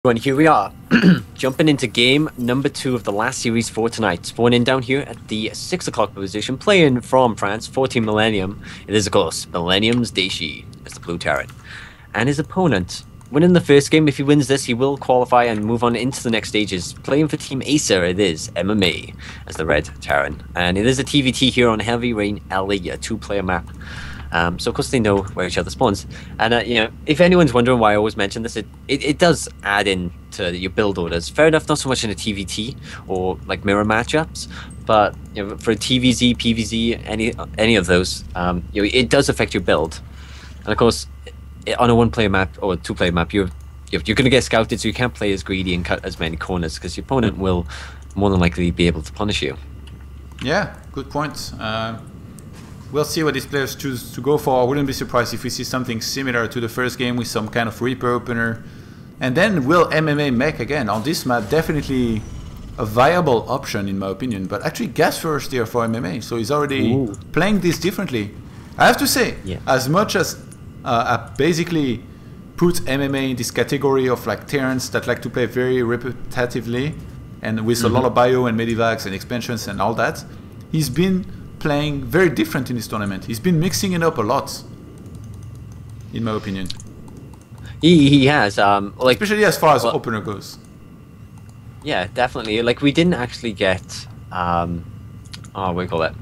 Everyone, here we are, jumping into game number 2 of the last series for tonight. Spawning down here at the 6 o'clock position, playing from France, 14 Millennium. It is, of course, Millennium's Dayshi as the blue Terran. And his opponent, winning the first game. If he wins this, he will qualify and move on into the next stages. Playing for Team Acer, it is MMA as the red Terran. And it is a TVT here on Heavy Rain Alley, a 2-player map. So of course they know where each other spawns, and you know, if anyone's wondering why I always mention this, it does add in to your build orders. Fair enough, not so much in a TVT or like mirror matchups, but you know, for a TVZ, PVZ, any of those, you know, it does affect your build. And of course, on a 1-player map or a 2-player map, you're going to get scouted, so you can't play as greedy and cut as many corners because your opponent will more than likely be able to punish you. Yeah, good point. We'll see what these players choose to go for. I wouldn't be surprised if we see something similar to the first game with some kind of Reaper opener. And then will MMA mech again on this map? Definitely a viable option in my opinion. But actually gas first here for MMA, so he's already playing this differently. I have to say, as much as I basically put MMA in this category of like Terrans that like to play very repetitively and with a lot of bio and medivacs and expansions and all that, he's been playing very different in this tournament. He's been mixing it up a lot, in my opinion. He has, like, especially as far as opener goes. Yeah, definitely. Like, we didn't actually get, what do you call it?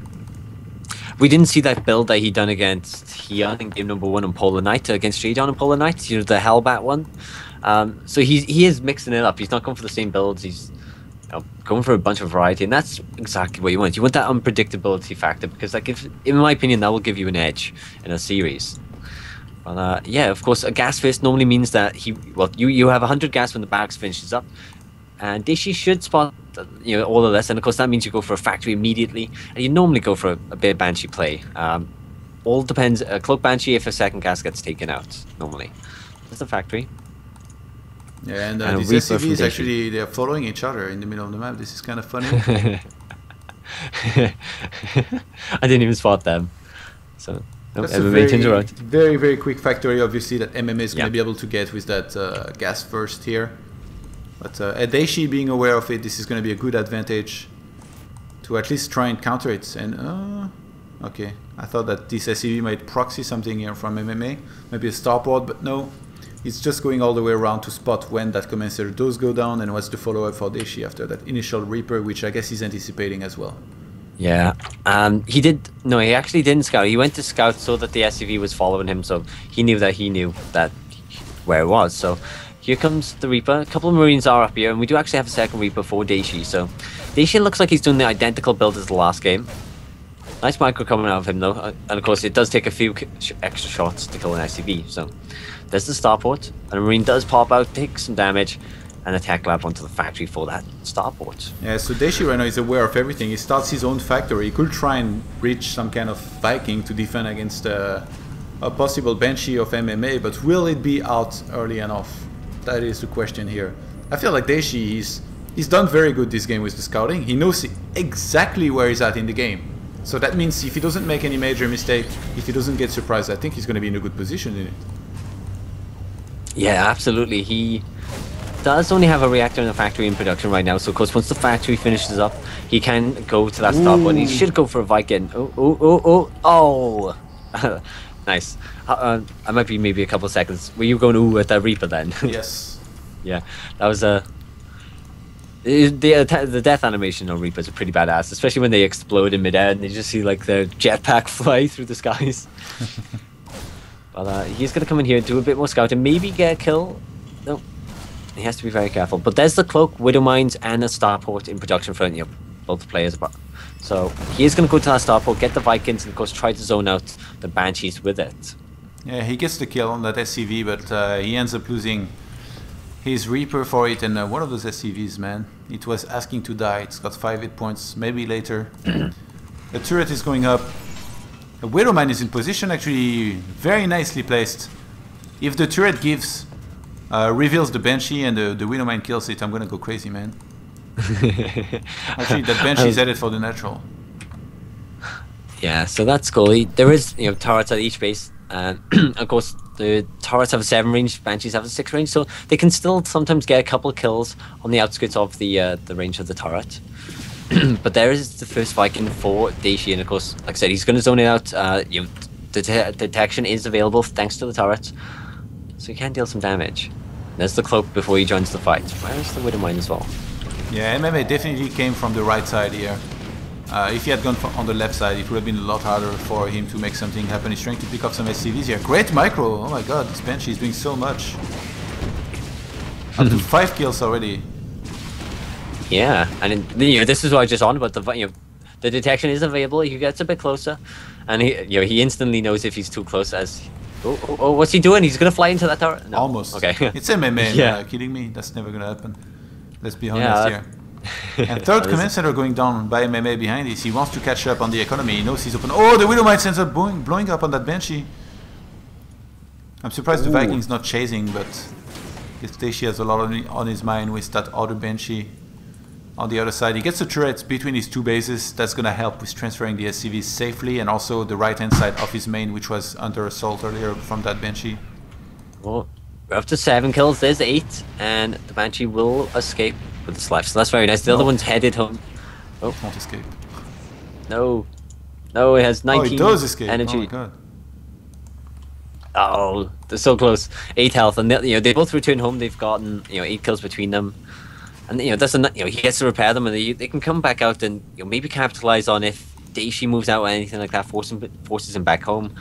We didn't see that build that he done against Hian in game number 1 on Polar Knight, against Jadon on Polar Knight, you know, the Hellbat one. So he is mixing it up. He's not going for the same builds. He's going for a bunch of variety, and that's exactly what you want. You want that unpredictability factor, because, like, if, in my opinion, that will give you an edge in a series. But yeah, of course, a gas fist normally means that you have 100 gas when the barracks finishes up, and Dayshi should spot, you know, all of this, and of course that means you go for a factory immediately, and you normally go for a bit of Banshee play. All depends. Cloak Banshee if a second gas gets taken out normally. That's the factory. Yeah, and these SCVs actually, they're following each other in the middle of the map. This is kind of funny. I didn't even spot them. So that's a very, very quick factory, obviously, that MMA is going to be able to get with that gas first here. But Dayshi being aware of it, this is going to be a good advantage to at least try and counter it. And okay, I thought that this SCV might proxy something here from MMA, maybe a starport, but no. It's just going all the way around to spot when that commencer does go down and what's the follow-up for Dayshi after that initial Reaper, which I guess he's anticipating as well. Yeah, he actually didn't scout. He went to scout so that the SCV was following him, so he knew that where it was. So here comes the Reaper. A couple of Marines are up here, and we do actually have a second Reaper for Dayshi. So Dayshi looks like he's doing the identical build as the last game. Nice micro coming out of him though, and of course it does take a few extra shots to kill an SCV. So there's the starport, and a Marine does pop out, take some damage, and attack lab onto the factory for that starport. Yeah, so Dayshi right now is aware of everything. He starts his own factory. He could try and reach some kind of Viking to defend against a possible Banshee of MMA, but will it be out early enough? That is the question here. I feel like Dayshi, he's done very good this game with the scouting. He knows exactly where he's at in the game. So that means if he doesn't make any major mistake, if he doesn't get surprised, I think he's going to be in a good position in it. Yeah, absolutely. He does only have a reactor in the factory in production right now, so of course once the factory finishes up, he can go to that stop button. He should go for a Viking. Oh! Nice. I might be maybe a couple of seconds. Were you going ooh at that Reaper then? Yes. Yeah, that was a... The death animation on Reapers are pretty badass, especially when they explode in midair and you just see like the jetpack fly through the skies. But he's going to come in here and do a bit more scouting, maybe get a kill. No, he has to be very careful. But there's the Cloak, Widow Mines, and a starport in production for, you know, both players. So he is going to go to that starport, get the Vikings, and of course try to zone out the Banshees with it. Yeah, he gets the kill on that SCV, but he ends up losing his Reaper for it, and one of those SCVs, man, it was asking to die. It's got 5 hit points, maybe later. The turret is going up. The Widow Mine is in position, actually very nicely placed. If the turret gives, reveals the Banshee and the Widow Mine kills it, I'm gonna go crazy, man. Actually, that Banshee is headed for the natural. Yeah, so that's cool. There is, you know, turrets at each base, and of course The turrets have a 7 range, Banshees have a 6 range, so they can still sometimes get a couple of kills on the outskirts of the range of the turret. But there is the first Viking for Dayshi, and of course, like I said, he's going to zone it out. Detection is available thanks to the turret, so he can deal some damage. There's the cloak before he joins the fight. Where's the Widowmine as well? Yeah, MMA definitely came from the right side here. If he had gone on the left side, it would have been a lot harder for him to make something happen. He's trying to pick up some SCVs here. Great micro! Oh my god, this Banshee is doing so much. Up to 5 kills already. Yeah, and this is what I was just on about. The detection is available. He gets a bit closer, and he instantly knows if he's too close. As what's he doing? He's gonna fly into that tower. No. Almost. Okay. It's MMA. Yeah. Kidding me? That's never gonna happen. Let's be honest here. And third command center going down by MMA behind this. He wants to catch up on the economy. He knows he's open. Oh, the Widowmine ends up blowing up on that Banshee. I'm surprised the Viking's not chasing, but Dayshi has a lot on his mind with that other Banshee on the other side. He gets the turrets between his two bases. That's going to help with transferring the SCVs safely, and also the right-hand side of his main, which was under assault earlier from that Banshee. Well, we're up to 7 kills. There's 8, and the Banshee will escape with the life. So that's very nice. The other one's headed home. Oh, won't escape. No, it has 19 energy. Oh, it does escape. Energy. Oh my god. Oh, they're so close. 8 health, and they both return home. They've gotten 8 kills between them, and that's he gets to repair them, and they can come back out and maybe capitalize on if Dayshi moves out or anything like that, forces him back home.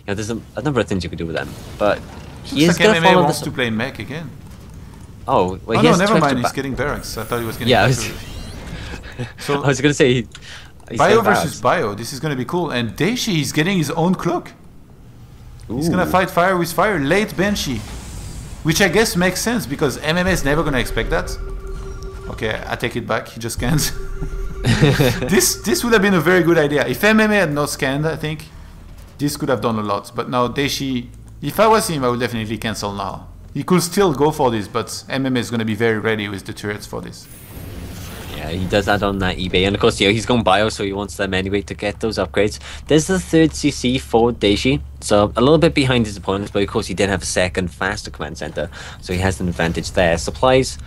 There's a number of things you could do with them, but he is going to follow wants to play mech again. Oh, well, no, never mind. He's getting barracks. I thought he was getting. Yeah, so I was going to say. Bio versus Bio. This is going to be cool, and Dayshi is getting his own cloak. He's gonna fight fire with fire, late Banshee, which I guess makes sense because MMA is never gonna expect that. Okay, I take it back. He just scans. This would have been a very good idea if MMA had not scanned. I think this could have done a lot. But now Dayshi, if I was him, I would definitely cancel now. He could still go for this, but MMA is gonna be very ready with the turrets for this. Yeah, he does that on that eBay, and of course, he's going bio, so he wants them anyway to get those upgrades. There's the third CC for Dayshi, so a little bit behind his opponents, but of course he did have a second faster command center, so he has an advantage there. Supplies,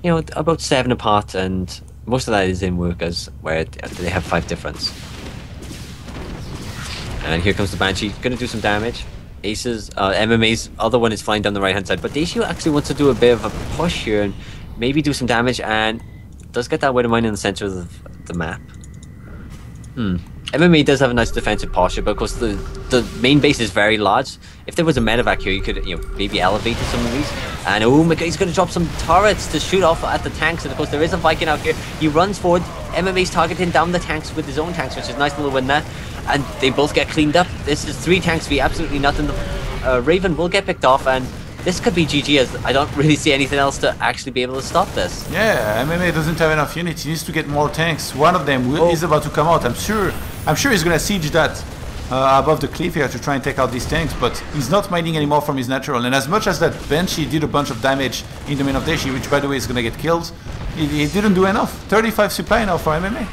about 7 apart, and most of that is in workers, where they have 5 difference. And here comes the Banshee, gonna do some damage. Ace's, MMA's other one is flying down the right hand side, but Dayshi actually wants to do a bit of a push here and maybe do some damage, and does get that Widowmine in the center of the map. MMA does have a nice defensive posture, but of course the main base is very large. If there was a medevac here, you could maybe elevate some of these. And oh my god, he's gonna drop some turrets to shoot off at the tanks. And of course there is a Viking out here. He runs forward. MMA's targeting down the tanks with his own tanks, which is a nice little win there. And they both get cleaned up. This is 3 tanks v absolutely nothing. The Raven will get picked off, and this could be GG, as I don't really see anything else to actually be able to stop this. Yeah, MMA doesn't have enough units. He needs to get more tanks. One of them is about to come out. I'm sure he's gonna siege that above the cliff here to try and take out these tanks, but he's not mining anymore from his natural. And as much as that Banshee did a bunch of damage in the main of Dayshi, which by the way is gonna get killed, he didn't do enough. 35 supply now for MMA.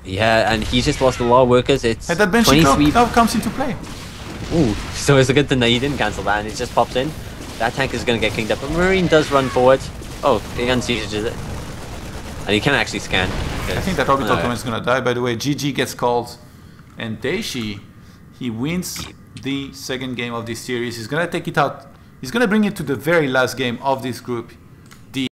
Yeah, and he's just lost a lot of workers. It's and that Banshee now comes into play. Ooh, so it's a good thing that he didn't cancel that, and it just pops in. That tank is going to get cleaned up, but Marine does run forward. Oh, he unsieges it. And he can actually scan. I think that orbital command is going to die. By the way, GG gets called. And Dayshi, he wins the second game of this series. He's going to take it out. He's going to bring it to the very last game of this group.